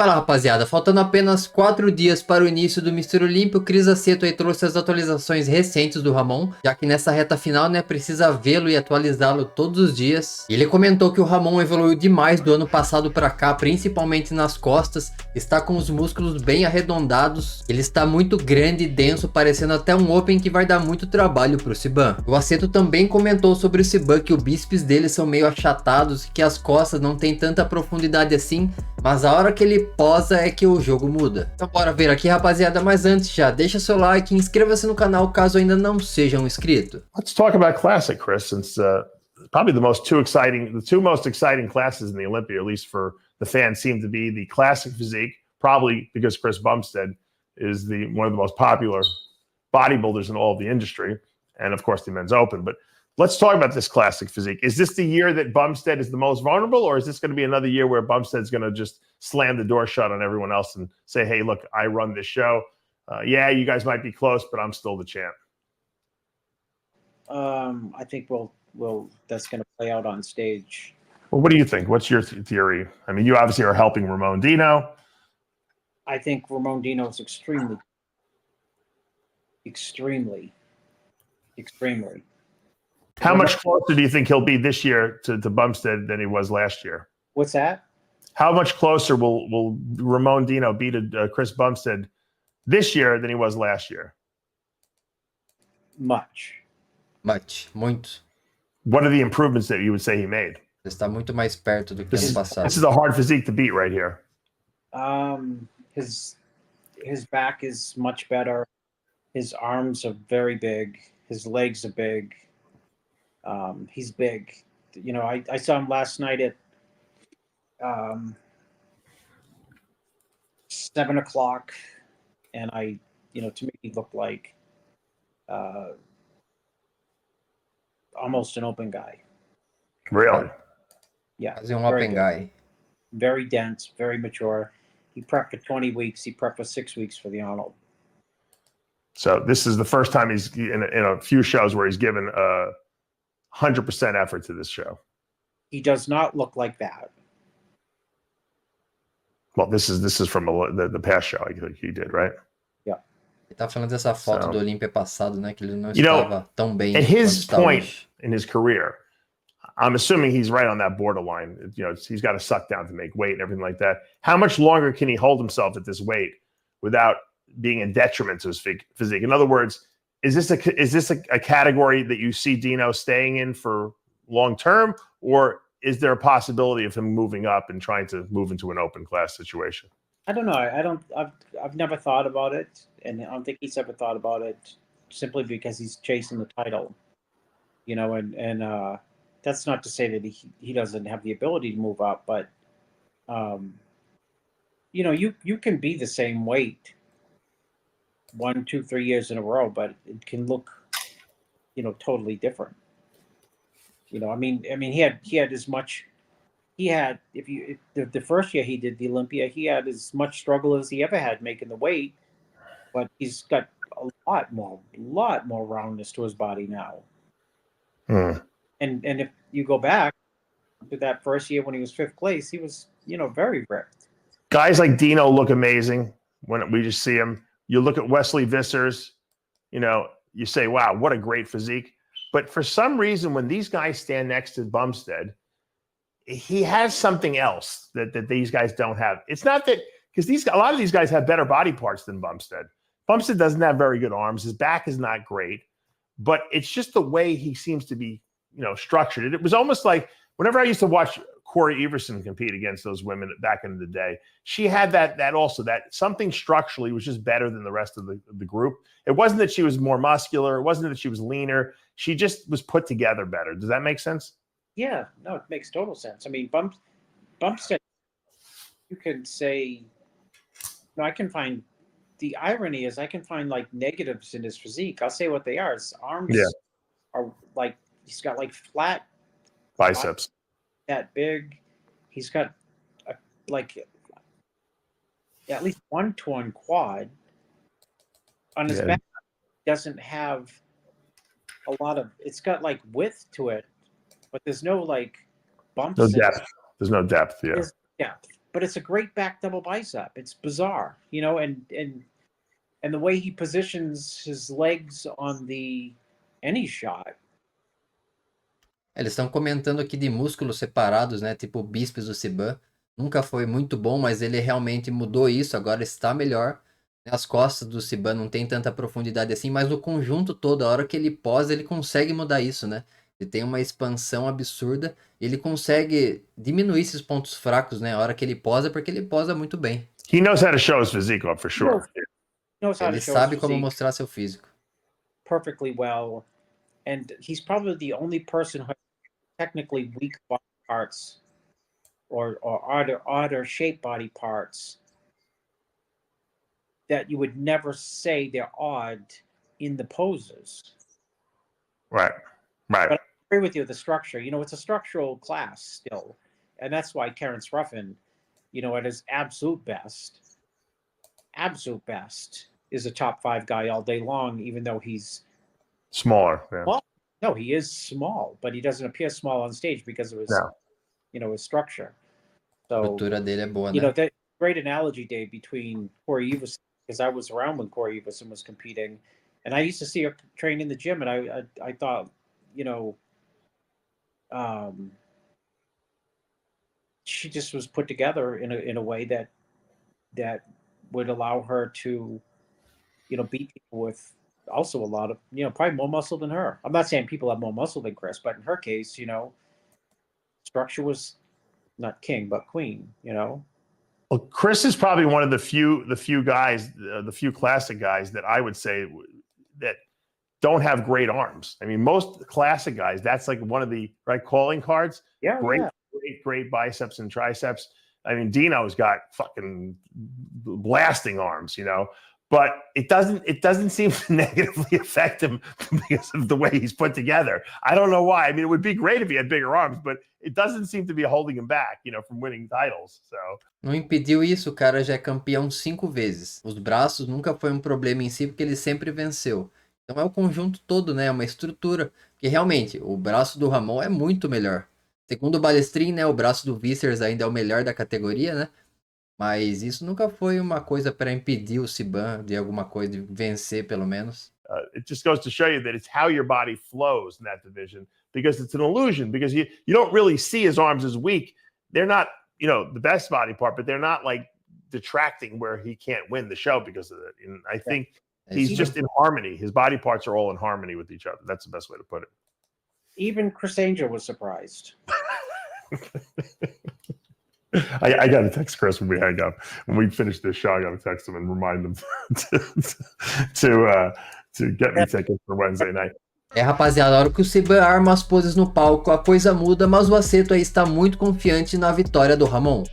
Fala, rapaziada, faltando apenas 4 dias para o início do Mr. Olímpio, o Cris Aceto aí trouxe as atualizações recentes do Ramon, já que nessa reta final, né, precisa vê-lo e atualizá-lo todos os dias. E ele comentou que o Ramon evoluiu demais do ano passado para cá, principalmente nas costas, está com os músculos bem arredondados, ele está muito grande e denso, parecendo até um Open que vai dar muito trabalho para o Cbum. O Aceto também comentou sobre o Cbum que os bíceps dele são meio achatados e que as costas não tem tanta profundidade assim, mas a hora que ele posa é que o jogo muda. Então bora ver aqui, rapaziada, mas antes já deixa seu like e inscreva-se no canal caso ainda não seja um inscrito. Let's talk about Classic, Chris, since probably the two most exciting classes in the Olympia, at least for the fans, seem to be the Classic physique, probably because Chris Bumstead is one of the most popular bodybuilders in all of the industry, and of course the men's open. But let's talk about this Classic physique. Is this the year that Bumstead is the most vulnerable, or is this going to be another year where Bumstead's going to just slam the door shut on everyone else and say, hey, look, I run this show. Yeah, you guys might be close, but I'm still the champ. I think that's going to play out on stage. Well, what do you think? What's your theory? I mean, you obviously are helping Ramon Dino. I think Ramon Dino is extremely. How much closer do you think he'll be this year to Bumstead than he was last year? What's that? How much closer will Ramon Dino be to Chris Bumstead this year than he was last year? Much. Muito. What are the improvements that you would say he made? Está muito mais perto do que ano passado. This is a hard physique to beat right here. His back is much better. His arms are very big. His legs are big. He's big. You know, I saw him last night at 7 o'clock, and to me, he looked like almost an open guy. Really? Yeah. Quase open guy. Very dense, very mature. He prepped for 20 weeks. He prepped for 6 weeks for the Arnold. So this is the first time he's in a few shows where he's given 100% effort to this show. He does not look like that. Well, this is from the past show I think he did, right? Yeah. Ele tá falando dessa foto do Olímpia passado, né? Que ele não estava tão bem. At his point in his career, I'm assuming he's right on that borderline. You know, he's got to suck down to make weight and everything like that. How much longer can he hold himself at this weight without being a detriment to his physique? In other words, is this a category that you see Dino staying in for long term, or is there a possibility of him moving up and trying to move into an open class situation? I don't know. I've never thought about it, and I don't think he's ever thought about it, simply because he's chasing the title. You know, and that's not to say that he doesn't have the ability to move up, but you know, you can be the same weight 1, 2, 3 years in a row, but it can look, you know, totally different. You know, I mean, he had as much. He had, if the first year he did the Olympia, he had as much struggle as he ever had making the weight, but he's got a lot more roundness to his body now. And if you go back to that first year when he was 5th place, he was, you know, very ripped. Guys like Dino look amazing when we just see him. You look at Wesley Vissers, you know, you say, wow, what a great physique. But for some reason, when these guys stand next to Bumstead, he has something else that these guys don't have. It's not that, because a lot of these guys have better body parts than Bumstead. Bumstead doesn't have very good arms. His back is not great, but it's just the way he seems to be, you know, structured. It was almost like whenever I used to watch Corey Everson compete against those women back in the day, she had that also, that something structurally was just better than the rest of the group. It wasn't that she was more muscular. It wasn't that she was leaner. She just was put together better. Does that make sense? Yeah, no, it makes total sense. I mean, Bumstead, you could say, no, I can find, the irony is I can find like negatives in his physique. I'll say what they are. His arms are like, he's got like flat biceps. That big. He's got at least one torn quad. On his back, doesn't have a lot of, it's got like width to it, but there's no like bumps. No depth. There's no depth. Yeah. There's depth. but it's a great back double bicep. It's bizarre, you know, and the way he positions his legs on any shot. Eles estão comentando aqui de músculos separados, né? Tipo o bíceps do Cbum. Nunca foi muito bom, mas ele realmente mudou isso, agora está melhor. As costas do Cbum não tem tanta profundidade assim, mas no conjunto todo, a hora que ele posa, ele consegue mudar isso, né? Ele tem uma expansão absurda, ele consegue diminuir esses pontos fracos, né? A hora que ele posa, porque ele posa muito bem. He knows how to show his physique off for sure. Ele sabe como mostrar seu físico. Perfectly well, and he's probably the only person who has technically weak body parts or odd or shaped body parts that you would never say they're odd in the poses. Right. Right. But I agree with you, the structure, you know, it's a structural class still. And that's why Terrence Ruffin, you know, at his absolute best, is a top 5 guy all day long, even though he's smaller. Yeah. Well, no, he is small, but he doesn't appear small on stage because of his, you know, his structure. So, a estrutura dele é boa, you né? know, that great analogy, Dave, between Corey Everson, because I was around when Corey Everson was competing, and I used to see her train in the gym, and I thought, you know, she just was put together in a way that would allow her to, you know, beat people with also a lot of, you know, probably more muscle than her. I'm not saying people have more muscle than Chris, but in her case, you know, structure was not king but queen, you know. Well, Chris is probably one of the few guys, the few classic guys that I would say that don't have great arms. I mean, most classic guys, that's like one of the calling cards. Yeah, great biceps and triceps. I mean, Dino's got fucking blasting arms, you know, but it doesn't seem to negatively affect him because of the way he's put together. I don't know why. I mean, it would be great if he had bigger arms, but it doesn't seem to be holding him back, you know, from winning titles. So. Não impediu isso, o cara já é campeão 5 vezes. Os braços nunca foi um problema em si, porque ele sempre venceu. Então é o conjunto todo, né? É uma estrutura. Porque realmente, o braço do Ramon é muito melhor. Segundo o Balestrin, né? O braço do Vencer ainda é o melhor da categoria, né? Mas isso nunca foi uma coisa para impedir o Cbum de alguma coisa, de vencer pelo menos. It just goes to show you that it's how your body flows in that division, because it's an illusion, because you don't really see his arms as weak. They're not, you know, the best body part, but they're not like detracting where he can't win the show because of it. And I think he's just in harmony. His body parts are all in harmony with each other. That's the best way to put it. Even Chris Angel was surprised. I got to text Chris when we hang up. When we finish this show, I got to text him and remind him to get me tickets for Wednesday night. Rapaziada, a hora que o Cbum arma as poses no palco, a coisa muda, mas o Aceto aí está muito confiante na vitória do Ramon.